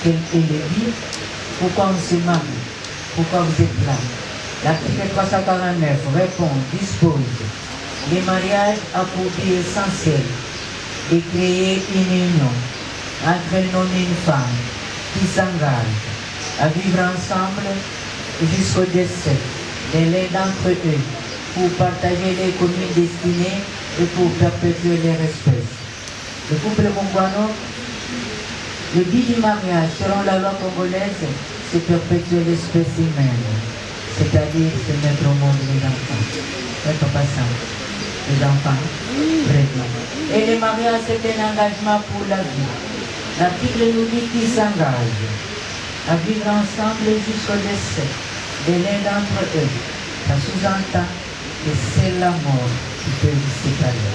quel est le but, pourquoi on se marie, pourquoi vous êtes là. L'article 349 répond, dispose, le mariage a pour but essentiel de créer une union entre un homme et une femme qui s'engagent à vivre ensemble jusqu'au décès de l'un d'entre eux pour partager les communes destinées et pour perpétuer leur espèce. Le couple Mongwano, le but du mariage, selon la loi congolaise, c'est perpétuer l'espèce humaine, c'est-à-dire se mettre au monde les enfants. Oui, papa, ça. Les enfants, vraiment. Et le mariage, c'est un engagement pour la vie. L'article nous dit qu'ils s'engagent à vivre ensemble jusqu'au décès de l'un d'entre eux. Ça sous-entend que c'est la mort qui peut vous séparer.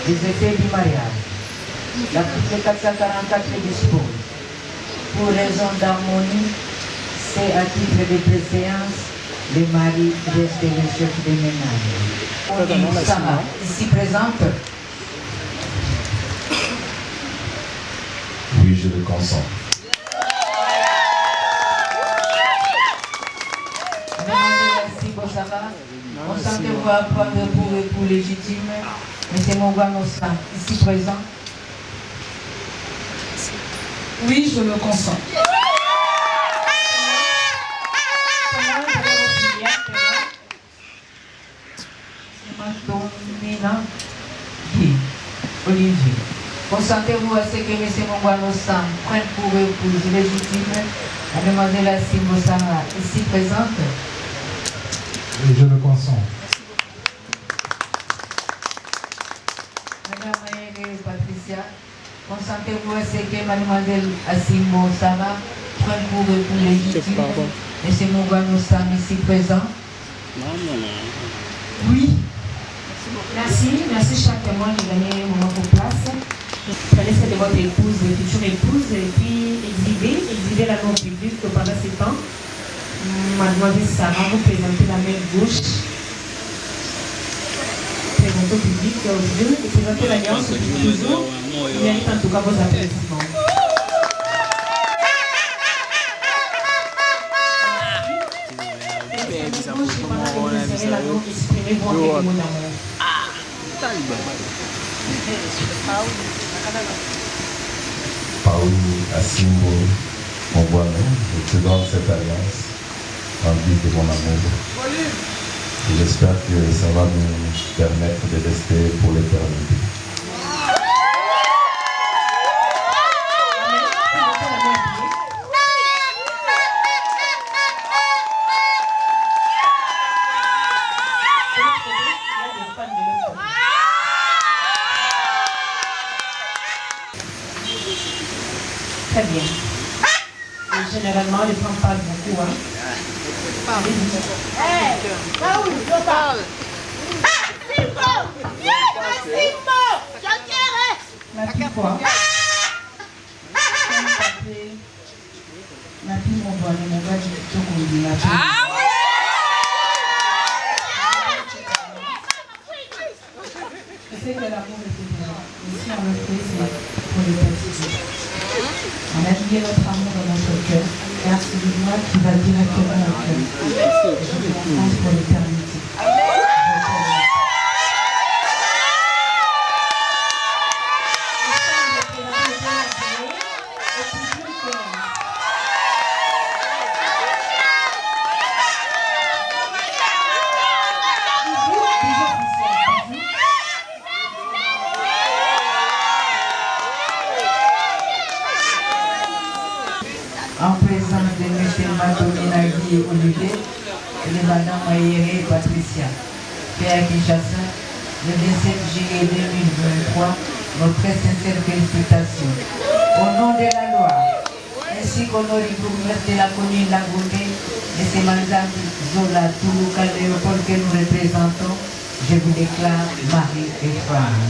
Les effets du mariage. L'article 444 dispose, pour raison d'harmonie, c'est à titre de préséance, le mari reste le chef de ménage. Sarah, ici présente. Oui, je le consens. Merci pour Sarah. Consentez-vous à prendre pour époux légitime M. Mongwano Sam, ici présent. Oui, je le consens. Olivier, consentez-vous à ce que M. Mongwano Sam prenne pour épouse légitime Mademoiselle Simbo Sarah, ici présente. Oui, je le consens. Madame Maëlle Patricia, consentez-vous à ce que Mademoiselle Asimbo Sarah prenne pour époux légitime M. Mongwano Sam, ici présent. Oui. Merci chaque témoin de gagner un moment pour place. Prenez celle de votre épouse, future épouse, et puis exhibez la norme publique pendant ces temps. Mademoiselle Sarah, vous présentez la main gauche. Présentez au public, et présentez l'alliance toujours. Il mérite en tout cas vos applaudissements. Paul Asimbo Mongwano, je te donne cette alliance en but de mon amour. Et j'espère que ça va nous permettre de rester pour l'éternité. Très bien. Et généralement, les femmes parlent beaucoup. Hein. Raoul, je parle. Simbo! Simbo! J'en dirai! La fille quoi? La fille, mon gars, du tout qu'on dit. La fille. Je sais que l'amour est différent. Ici, on le fait, c'est pour les petits. On a lié notre amour dans notre cœur. Et un celui-là qui va directement au cœur. Je vous pense pour l'éternité. En présence de M. Madominagui Olivier et de Mme Maïré Patricia, fait à Kinshasa, le 27 juillet 2023, nos très sincères félicitations. Au nom de la loi, ainsi qu'au nom du gouverneur de la commune d'Agouté, M. Manzan Zola Toulouka Léopold que nous représentons, je vous déclare mari et femme.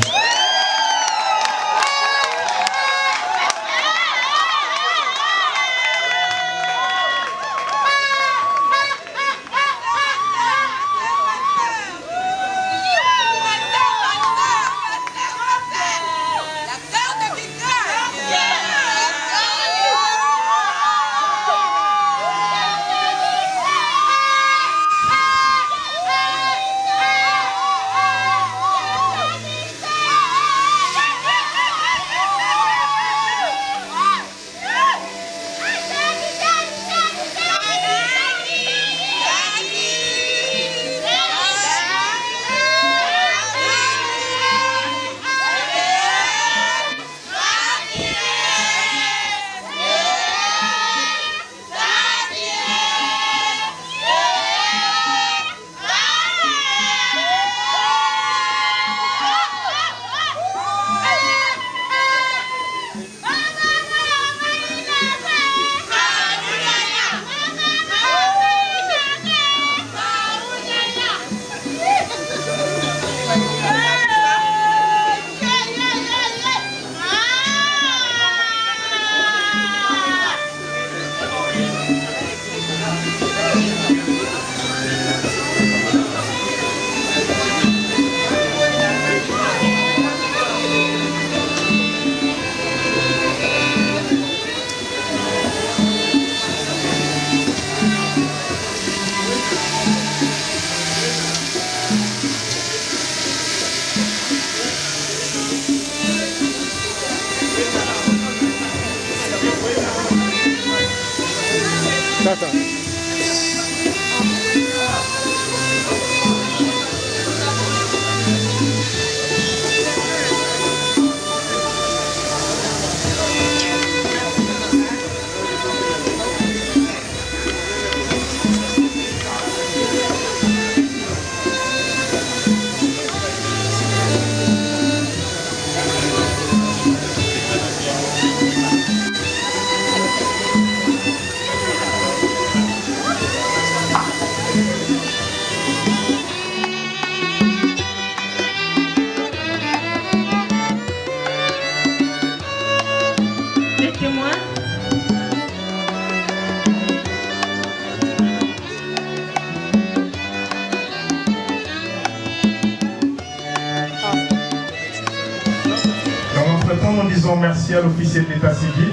nous disons merci à l'officier de l'état civil.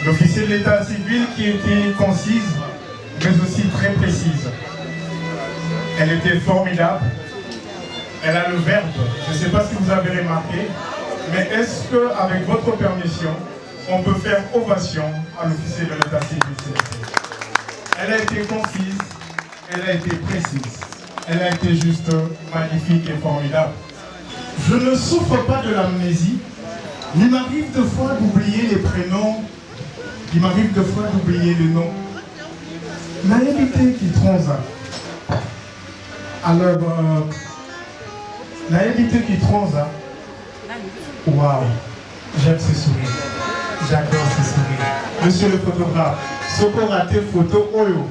L'officier de l'état civil qui était concise, mais aussi très précise. Elle était formidable. Elle a le verbe. Je ne sais pas si vous avez remarqué, mais est-ce qu'avec votre permission, on peut faire ovation à l'officier de l'état civil, s'il vous plaît? Elle a été concise, elle a été précise. Elle a été juste magnifique et formidable. Je ne souffre pas de l'amnésie. Il m'arrive de fois d'oublier les prénoms. Il m'arrive de fois d'oublier le nom. Naïveté qui tronza. Alors, naïveté qui tronza. Waouh, j'aime ce sourire. J'adore ce sourire. Monsieur le photographe, ce qu'on raté photo Oyo.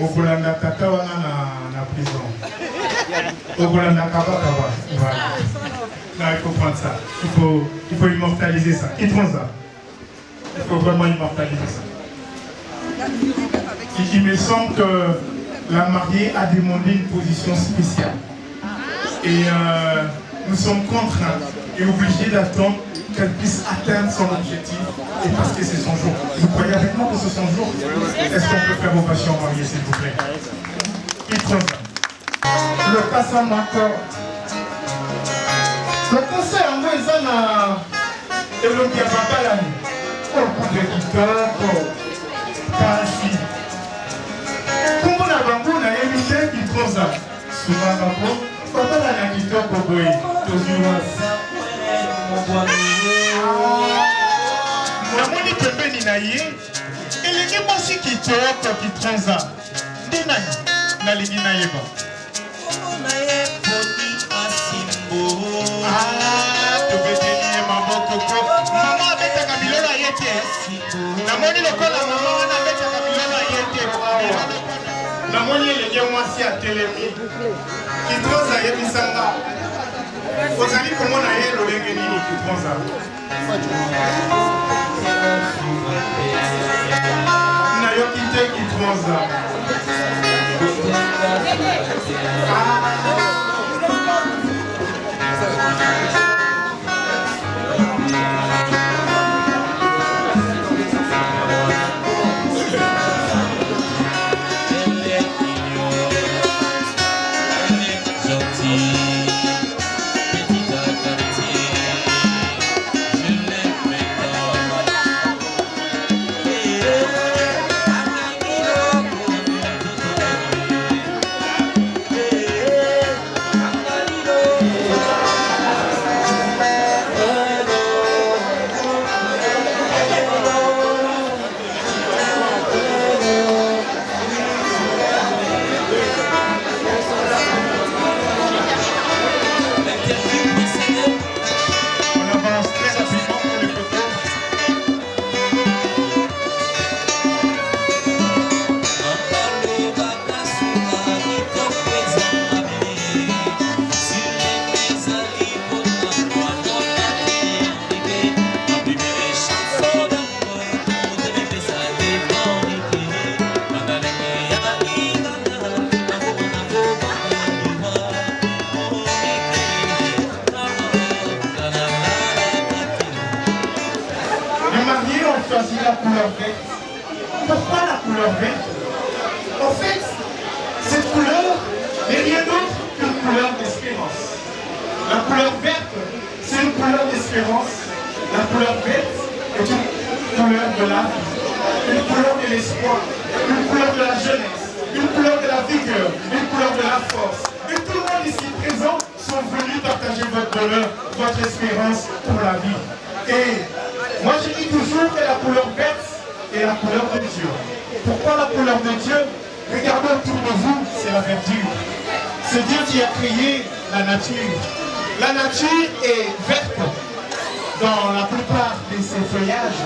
Au Bolanda Tata wana na prison. Au Bolanda Kabakawa. Voilà. Non, il faut prendre ça. Il faut immortaliser ça. Qui prend ça? Il faut vraiment immortaliser ça. Il me semble que la mariée a demandé une position spéciale. Et nous sommes contraints et obligés d'attendre qu'elle puisse atteindre son objectif. Et parce que c'est son jour. Vous croyez avec moi que c'est son jour? Est-ce qu'on peut faire vos patients mariés, s'il vous plaît? Qui prend ça? Le Kassamako. Le conseil en moi, ils ont et l'homme qui a pas la nuit. Oh, coup de kitoko. Kasi. Comment on a bambou, on a évité qu'il prend ça. Souvent, bambou. Papa la nuit, kitoko, boy. Toujours ça. Namoni pembeni na ye elingi mwasi kitoko kitranza nde nani nalingi nayeba tobeteli ye maboko ko mama abetaka bilolo ye te namoni lokola mama wana abetaka bilolo ye te namoni elenge mwasi atelemi kitranza yebisanga ozali komona ye lolenge nini kitranza nayoki te kitranza Pourquoi la couleur verte? En fait, cette couleur n'est rien d'autre qu'une couleur d'espérance. La couleur verte, c'est une couleur d'espérance. La couleur verte est une couleur de la vie, une couleur de l'espoir, une couleur de la jeunesse, une couleur de la vigueur, une couleur de la force. Et tout le monde ici présent sont venus partager votre bonheur, votre espérance pour la vie. Et moi je dis toujours que la couleur verte est la couleur de Dieu. Pourquoi la couleur de Dieu? Regardez autour de vous, c'est la verdure. C'est Dieu qui a créé la nature. La nature est verte dans la plupart de ses feuillages.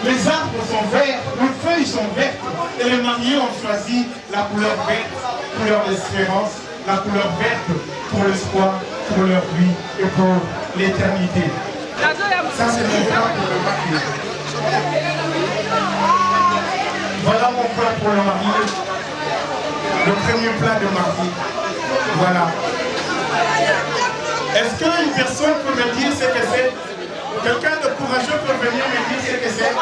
Les arbres sont verts, les feuilles sont vertes. Et les mariés ont choisi la couleur verte, couleur d'espérance, la couleur verte pour l'espoir, pour leur vie et pour l'éternité. Ça c'est mon plat pour le marié. Voilà mon plat pour le marié. Le premier plat de marié. Voilà. Est-ce qu'une personne peut me dire ce que c'est? Quelqu'un de courageux peut venir me dire ce que c'est?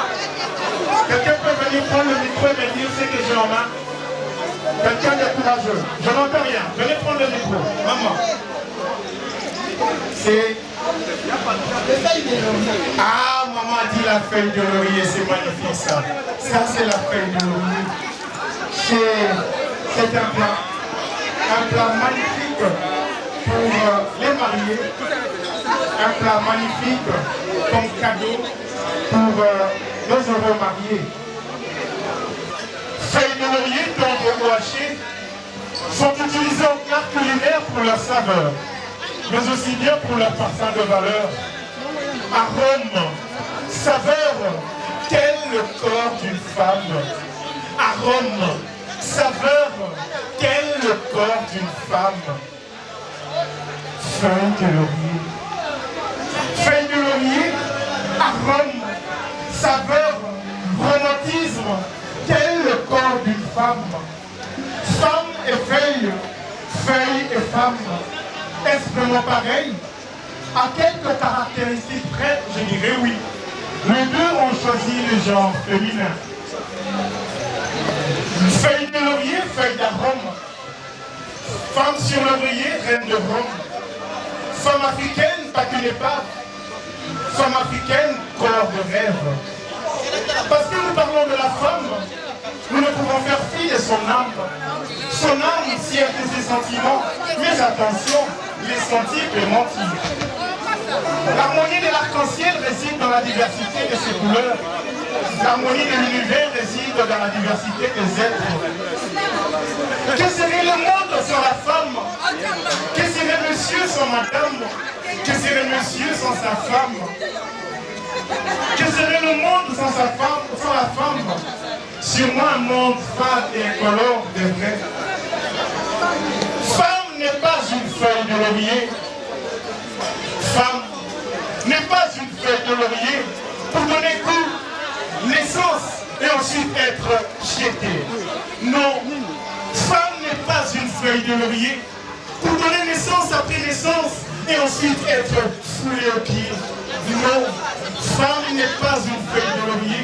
Quelqu'un peut venir prendre le micro et me dire ce que j'ai en main? Quelqu'un de courageux. Je n'entends rien. Venez prendre le micro. Maman. C'est... Ah, maman a dit la feuille de laurier. C'est magnifique ça. Ça, c'est la feuille de laurier. C'est un plat magnifique pour les mariés. Un plat magnifique comme cadeau pour nos heureux mariés. Feuilles de laurier tendres ou hachées sont utilisées au plat culinaire pour leur saveur, mais aussi bien pour leur parfum de valeur. Arôme, saveur, tel le corps d'une femme. Arôme, saveur, tel le corps d'une femme. Feuilles de laurier. Feuilles de laurier, arôme, saveur, romantisme, tel le corps d'une femme. Femme et feuille, feuille et femme. Est-ce vraiment pareil? À quelques caractéristiques près, je dirais oui. Les deux ont choisi le genre féminin. Feuille de laurier, feuille d'arôme. Femme sur l'oreiller, reine de Rome. Femme africaine, pas qu'une épave. Femme africaine, corps de rêve. Parce que nous parlons de la femme, nous ne pouvons faire fi de son âme. Son âme siège de ses sentiments, mais attention, les sentir peut mentir. L'harmonie de l'arc-en-ciel réside dans la diversité de ses couleurs. L'harmonie de l'univers réside dans la diversité des êtres. Que serait le monde sans la femme? Que serait monsieur sans madame? Que serait monsieur sans sa femme? Que serait le monde sans sa femme, sans la femme? Sûrement un monde fade et incolore de vrai. Femme n'est pas une feuille de laurier. Femme n'est pas une feuille de laurier pour donner goût, naissance et ensuite être jetée. Non, femme n'est pas une feuille de laurier pour donner naissance après naissance et ensuite être foulée aux pieds. Non, femme n'est pas une feuille de laurier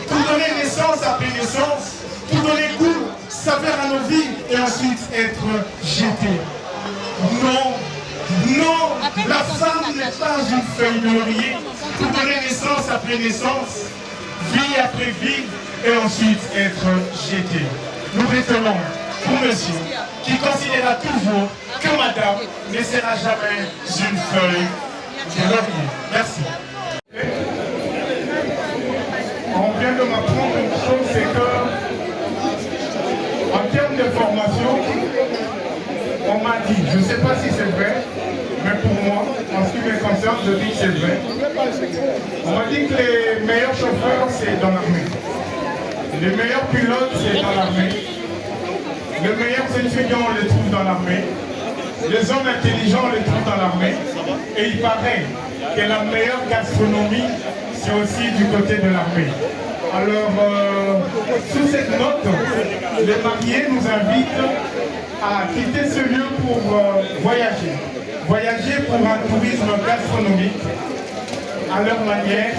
pour donner naissance après naissance, pour donner goût, saveur à nos vies et ensuite être jetée. Non, non, la femme n'est pas une feuille de laurier pour donner naissance après naissance, vie après vie et ensuite être jetée. Nous retenons pour monsieur qui considérera toujours que madame ne sera jamais une feuille de laurier. Merci. On vient de m'apprendre une chose, c'est que en termes de formation, on m'a dit, je ne sais pas si c'est vrai, mais pour moi, en ce qui me concerne, je dis que c'est vrai. On m'a dit que les meilleurs chauffeurs, c'est dans l'armée. Les meilleurs pilotes, c'est dans l'armée. Les meilleurs étudiants, on les trouve dans l'armée. Les hommes intelligents, on les trouve dans l'armée. Et il paraît que la meilleure gastronomie, c'est aussi du côté de l'armée. Alors, sous cette note, les mariés nous invitent à quitter ce lieu pour voyager. Voyager pour un tourisme gastronomique à leur manière.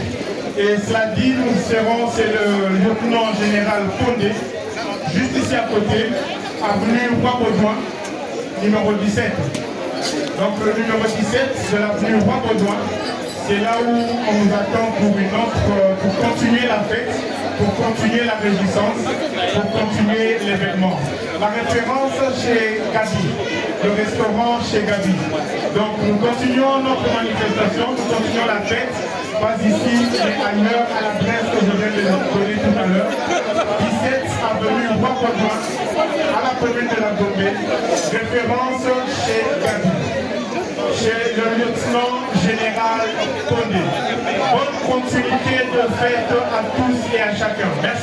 Et cela dit, nous serons, c'est le lieutenant général Pondé, juste ici à côté, avenue Roi-Baudouin, numéro 17. Donc le numéro 17 de l'avenue Roi-Baudouin, c'est là où on nous attend pour continuer la fête, pour continuer la réjouissance, pour continuer l'événement. La référence chez Gabi, le restaurant chez Gabi. Donc nous continuons notre manifestation, nous continuons la fête, pas ici mais ailleurs, à l'adresse que je viens de vous donner tout à l'heure. 17 avenue Roi-Baudouin, à la commune de la Gombe, référence chez Gabi, chez le lieutenant général Pondé. Bonne continuité de fête à tous et à chacun. Merci.